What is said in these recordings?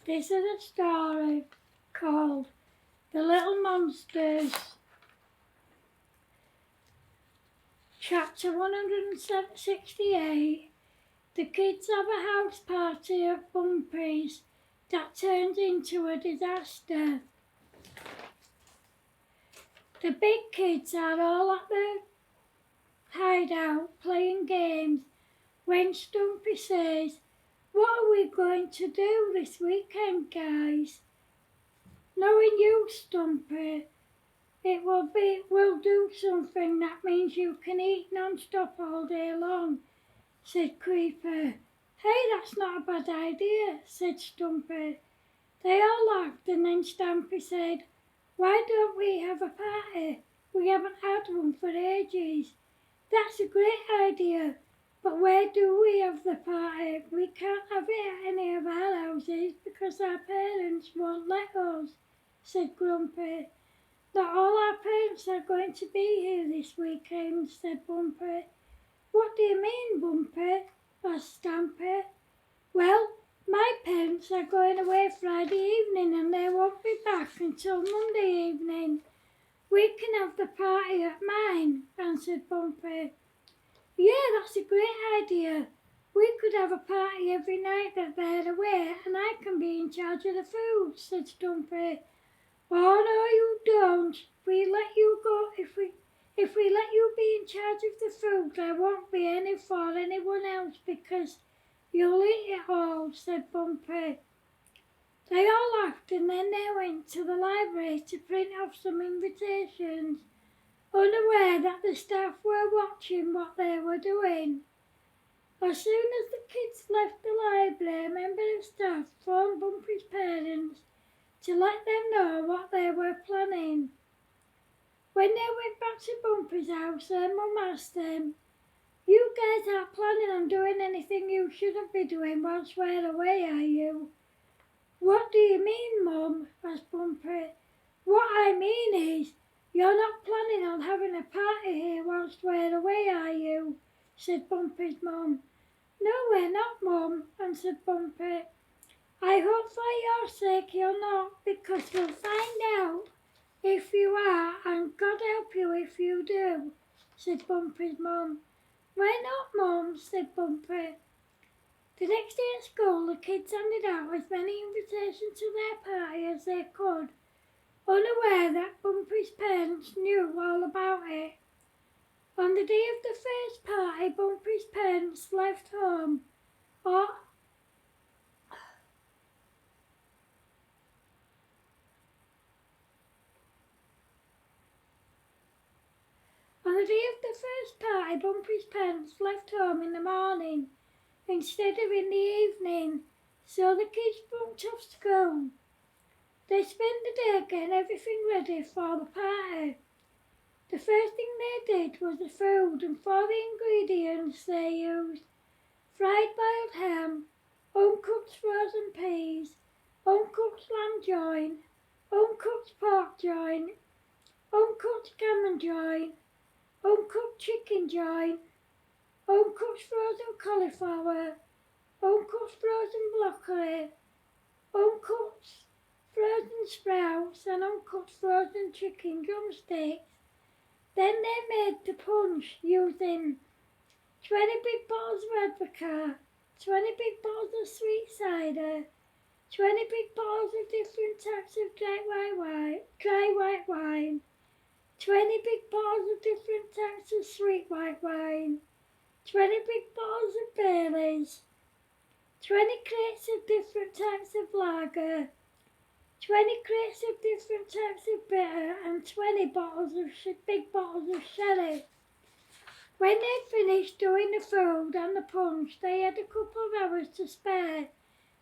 This is a story called The Little Monsters. Chapter 168. The kids have a house party at Bumpy's that turns into a disaster. The big kids are all at the hideout playing games when Stumpy says, "What are we going to do this weekend, guys?" "Knowing you, Stumpy, we'll do something that means you can eat non-stop all day long," said Creeper. "Hey, that's not a bad idea," said Stumpy. They all laughed, and then Stampy said, "Why don't we have a party? We haven't had one for ages." "That's a great idea, but where do we have the party? We can't have it at any of our houses because our parents won't let us," said Grumpy. "Not all our parents are going to be here this weekend," said Bumpy. "What do you mean, Bumpy?" asked Stampy. "Well, my parents are going away Friday evening and they won't be back until Monday evening." "We can have the party at mine," answered Bumpy. "Yeah, that's a great idea. We could have a party every night that they're away and I can be in charge of the food," said Stumpy. "Oh, no, you don't. If we let you be in charge of the food, there won't be any for anyone else because you'll eat it all," said Bumpy. They all laughed and then they went to the library to print off some invitations, unaware that the staff were watching what they were doing. As soon as the kids left the library, a member of staff phoned Bumpy's parents to let them know what they were planning. When they went back to Bumpy's house, their mum asked them, "You guys aren't planning on doing anything you shouldn't be doing whilst we're away, are you?" "What do you mean, Mum?" asked Bumpy. "What I mean is, you're not planning on having a party here whilst we're away, are you?" said Bumpy's mum. "No, we're not, Mum," answered Bumpy. "I hope for your sake you're not, because we'll find out if you are, and God help you if you do," said Bumpy's mum. "Why not, Mum?" said Bumpy. The next day at school, the kids handed out as many invitations to their party as they could, unaware that Bumpy's parents knew all about it. On the day of the first party, Bumpy's parents left home. On the day of the first party, Bumpy's parents left home in the morning instead of in the evening, so the kids bunked off school. They spent the day getting everything ready for the party. The first thing they did was the food, and for the ingredients they used fried boiled ham, uncooked frozen peas, uncooked lamb joint, uncooked pork joint, uncooked gammon joint, uncooked chicken joint, uncooked frozen cauliflower, uncooked frozen broccoli, uncooked frozen sprouts and uncooked frozen chicken drumsticks. Then they made the punch using 20 big bottles of Advocaat, 20 big bottles of sweet cider, 20 big bottles of different types of dry white wine, 20 big bottles of different types of sweet white wine, 20 big bottles of Baileys, 20 crates of different types of lager, 20 crates of different types of bitter, and 20 big bottles of sherry. When they'd finished doing the food and the punch, they had a couple of hours to spare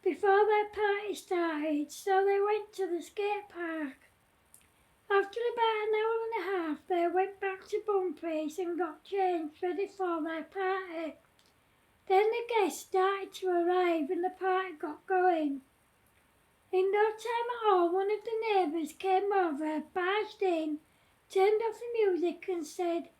before their party started, so they went to the skate park. After about an hour and a half, they went back to Bumpy's and got changed ready for their party. Then the guests started to arrive and the party got going. In no time at all, one of the neighbours came over, barged in, turned off the music and said,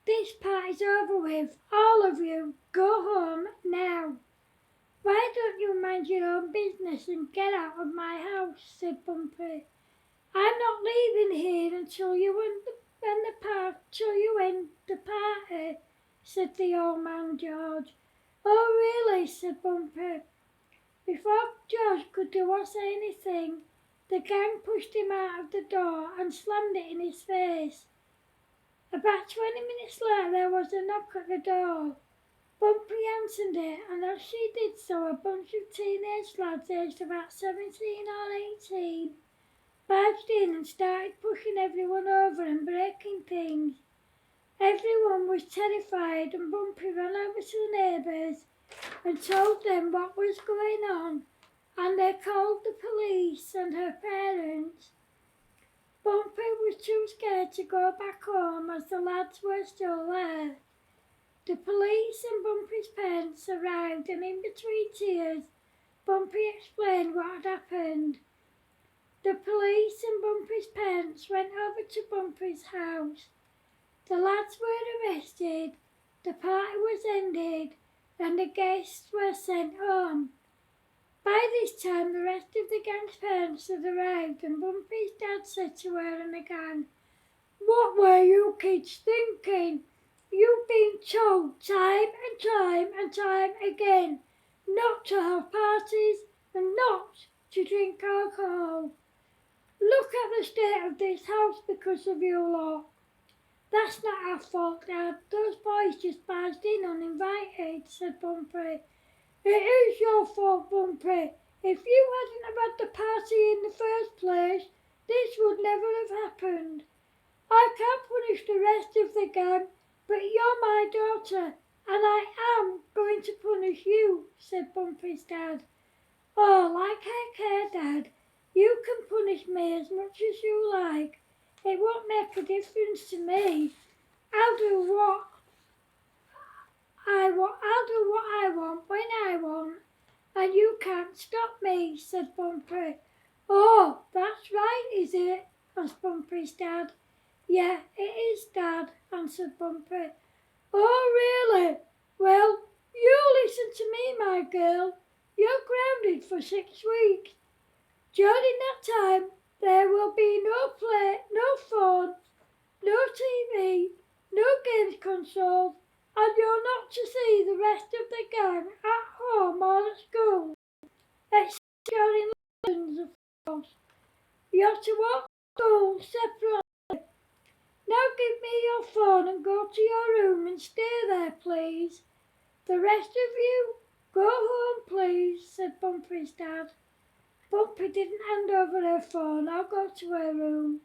"This party's over with. All of you, go home now." "Why don't you mind your own business and get out of my house?" said Bumpy. "I'm not leaving here until you end the party," said the old man George. "Oh, really?" said Bumpy. Before George could do or say anything, the gang pushed him out of the door and slammed it in his face. About 20 minutes later, there was a knock at the door. Bumpy answered it, and as she did so, a bunch of teenage lads aged about 17 or 18 barged in and started pushing everyone over and breaking things. Everyone was terrified, and Bumpy ran over to the neighbours and told them what was going on, and they called the police and her parents. Bumpy was too scared to go back home as the lads were still there. The police and Bumpy's parents arrived, and in between tears, Bumpy explained what had happened. The police and Bumpy's parents went over to Bumpy's house. The lads were arrested, the party was ended, and the guests were sent home. By this time, the rest of the gang's parents had arrived, and Bumpy's dad said to her and the gang, "What were you kids thinking? You've been told time and time again not to have parties and not to drink alcohol. Look at the state of this house because of you lot." "That's not our fault, Dad. Those boys just barged in uninvited," said Bumpy. "It is your fault, Bumpy. If you hadn't have had the party in the first place, this would never have happened. I can't punish the rest of the gang, but you're my daughter, and I am going to punish you," said Bumpy's dad. "Oh, like I care, Dad. You can punish me as much as you like. It won't make a difference to me. I'll do what I want when I want, and you can't stop me," said Bumpy. "Oh, that's right, is it?" asked Bumpy's dad. "Yeah, it is, Dad," answered Bumpy. "Oh, really? Well, you listen to me, my girl. You're grounded for 6 weeks. During that time, there will be no play, no phone, no TV, no games consoles, and you're not to see the rest of the gang at home or at school, except during lessons, of course. You're to walk to school separately. Now give me your phone and go to your room and stay there, please. The rest of you, go home, please," said Bumpy's dad. Bumpy didn't hand over her phone or go to her room.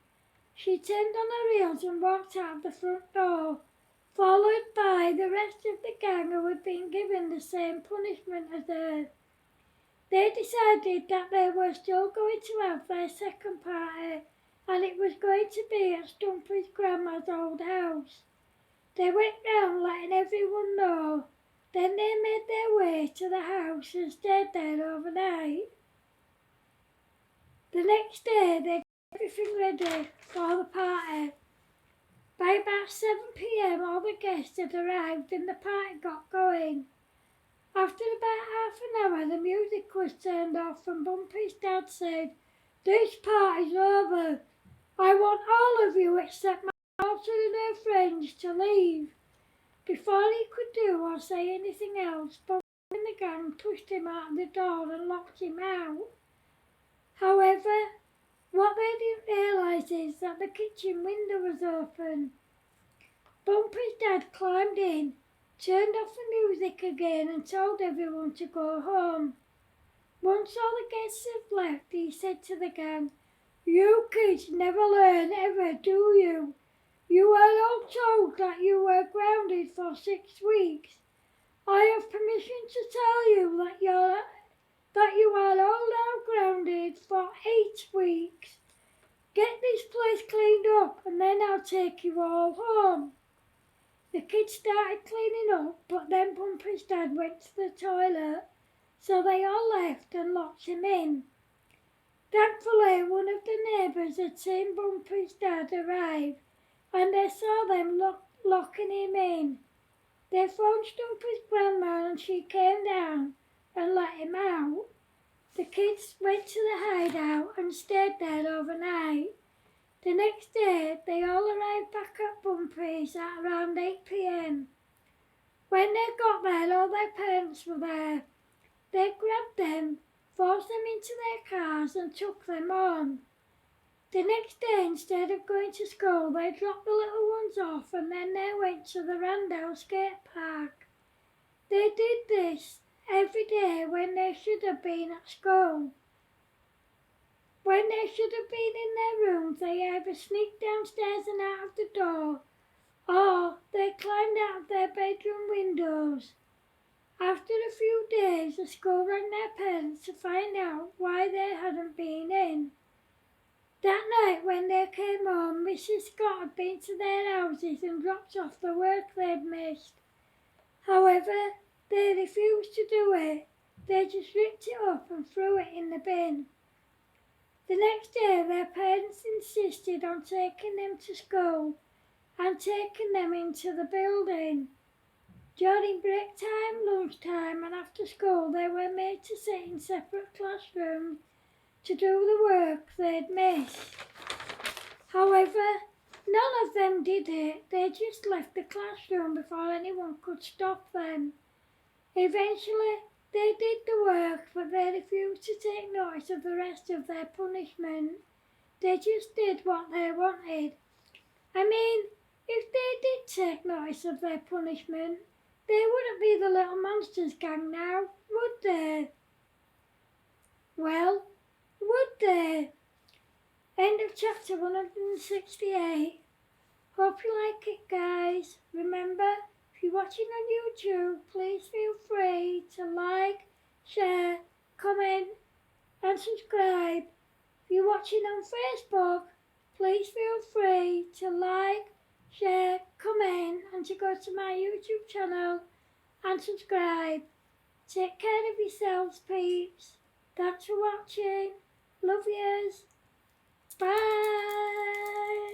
She turned on her heels and walked out of the front door, followed by the rest of the gang who had been given the same punishment as her. They decided that they were still going to have their second party, and it was going to be at Stumpy's grandma's old house. They went round letting everyone know. Then they made their way to the house and stayed there overnight. The next day they got everything ready for the party. By about 7 p.m. all the guests had arrived and the party got going. After about half an hour the music was turned off and Bumpy's dad said, "This party's over. I want all of you except my daughter and her friends to leave." Before he could do or say anything else, Bumpy and the gang pushed him out of the door and locked him out. However, what they didn't realise is that the kitchen window was open. Bumpy's dad climbed in, turned off the music again and told everyone to go home. Once all the guests had left, he said to the gang, "You kids never learn ever, do you? You were all told that you were grounded for 6 weeks. I have permission to tell you that you are all now grounded for 8 weeks. Get this place cleaned up and then I'll take you all home." The kids started cleaning up, but then Bumpy's dad went to the toilet, so they all left and locked him in. Thankfully, one of the neighbours had seen Bumpy's dad arrive, and they saw them locking him in. They phoned Stumpy's grandma and she came down, and let him out, the kids went to the hideout and stayed there overnight. The next day, they all arrived back at Bumpy's at around 8 p.m. When they got there, all their parents were there. They grabbed them, forced them into their cars and took them on. The next day, instead of going to school, they dropped the little ones off and then they went to the Randall skate park. They did this every day when they should have been at school. When they should have been in their rooms, they either sneaked downstairs and out of the door, or they climbed out of their bedroom windows. After a few days, the school rang their parents to find out why they hadn't been in. That night when they came home, Mrs. Scott had been to their houses and dropped off the work they'd missed. However, they refused to do it. They just ripped it up and threw it in the bin. The next day, their parents insisted on taking them to school and taking them into the building. During break time, lunchtime and after school, they were made to sit in separate classrooms to do the work they'd missed. However, none of them did it. They just left the classroom before anyone could stop them. Eventually, they did the work, but they refused to take notice of the rest of their punishment. They just did what they wanted. I mean, if they did take notice of their punishment, they wouldn't be the Little Monsters gang now, would they? Well, would they? End of chapter 168. Hope you like it, guys. Remember, if you're watching on YouTube, please feel free to like, share, comment and subscribe. If you're watching on Facebook, please feel free to like, share, comment and to go to my YouTube channel and subscribe. Take care of yourselves, peeps. Thanks for watching. Love yous. Bye.